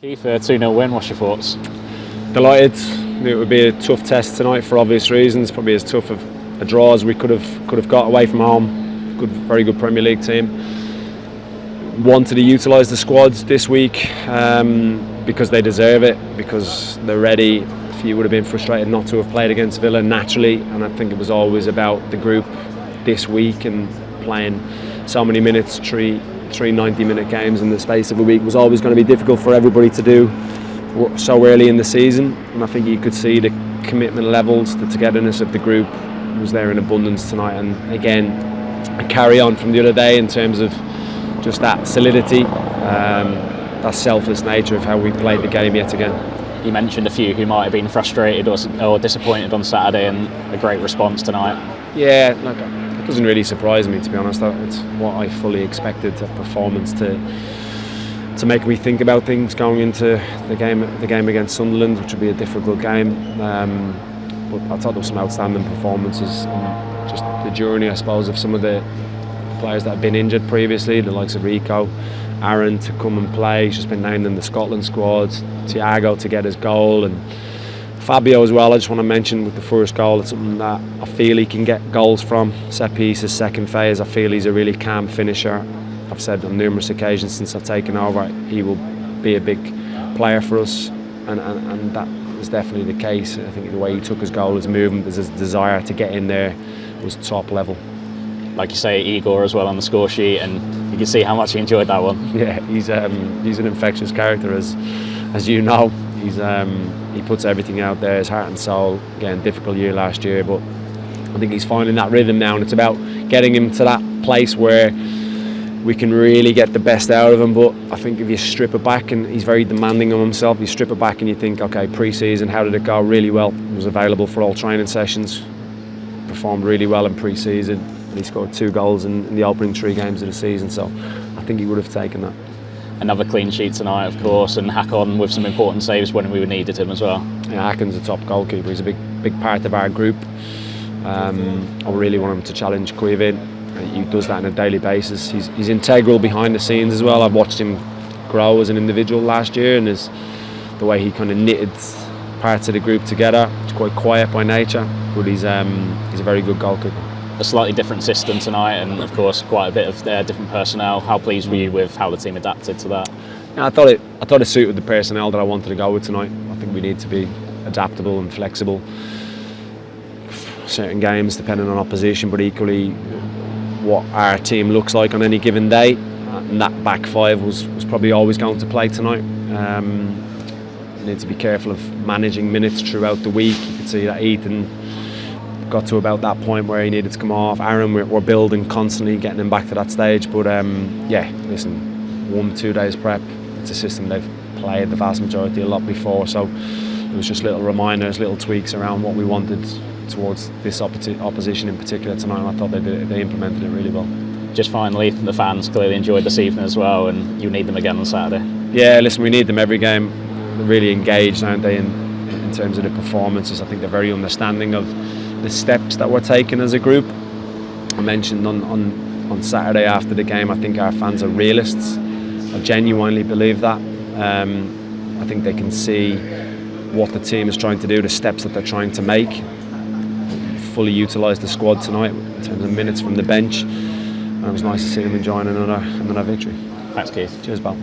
Keith, 2-0 win, what's your thoughts? Delighted. It would be a tough test tonight for obvious reasons. Probably as tough of a draw as we could have got away from home. Very good Premier League team. Wanted to utilise the squads this week because they deserve it, because they're ready. A few would have been frustrated not to have played against Villa naturally, and I think it was always about the group this week, and playing so many minutes, three 90-minute games in the space of a week was always going to be difficult for everybody to do so early in the season. And I think you could see the commitment levels, the togetherness of the group was there in abundance tonight. And again, a carry on from the other day in terms of just that solidity, that selfless nature of how we played the game yet again. You mentioned a few who might have been frustrated or disappointed on Saturday, and a great response tonight. Yeah, look, it doesn't really surprise me, to be honest. It's what I fully expected, a performance to make me think about things going into the game against Sunderland, which will be a difficult game. But I thought there were some outstanding performances, and just the journey, I suppose, of some of the players that have been injured previously, the likes of Rico, Aaron to come and play. He's just been named in the Scotland squad. Thiago to get his goal, and Fabio as well. I just want to mention with the first goal, it's something that I feel he can get goals from. Set pieces, second phase. I feel he's a really calm finisher. I've said on numerous occasions since I've taken over, he will be a big player for us, and that is definitely the case. I think the way he took his goal, his movement, his desire to get in there was top level. Like you say, Igor as well on the score sheet, and you can see how much he enjoyed that one. Yeah, he's an infectious character, as you know. He puts everything out there, his heart and soul. Again, difficult year last year, but I think he's finding that rhythm now, and it's about getting him to that place where we can really get the best out of him. But I think if you strip it back, and he's very demanding of himself, you strip it back and you think, okay, pre-season, how did it go? Really well. He was available for all training sessions, performed really well in pre-season, and he scored 2 goals in the opening 3 games of the season, so I think he would have taken that. Another clean sheet tonight, of course, and Hakon with some important saves when we needed him as well. Yeah, Hakon's a top goalkeeper. He's a big part of our group. I really want him to challenge Quivin. He does that on a daily basis. He's integral behind the scenes as well. I've watched him grow as an individual last year, and the way he kind of knitted parts of the group together. He's quite quiet by nature, but he's a very good goalkeeper. A slightly different system tonight, and of course quite a bit of different personnel. How pleased were you with how the team adapted to that? Yeah, I thought it suited the personnel that I wanted to go with tonight. I think we need to be adaptable and flexible. Certain games depending on opposition, but equally what our team looks like on any given day, and that back 5 was probably always going to play tonight. You need to be careful of managing minutes throughout the week. You could see that Ethan got to about that point where he needed to come off. Aaron, we're building constantly, getting him back to that stage. But yeah, listen, 1-2 days prep, it's a system they've played the vast majority a lot before, so it was just little reminders, little tweaks around what we wanted towards this opposition in particular tonight, and I thought they implemented it really well. Just finally, the fans clearly enjoyed this evening as well, and you need them again on Saturday. Yeah, listen, we need them every game. They're really engaged, aren't they, in terms of the performances. I think they're very understanding of the steps that we're taking as a group. I mentioned on Saturday after the game, I think our fans are realists. I genuinely believe that. I think they can see what the team is trying to do, the steps that they're trying to make. Fully utilised the squad tonight in terms of minutes from the bench, and it was nice to see them enjoying another victory. Thanks, Keith. Cheers, pal.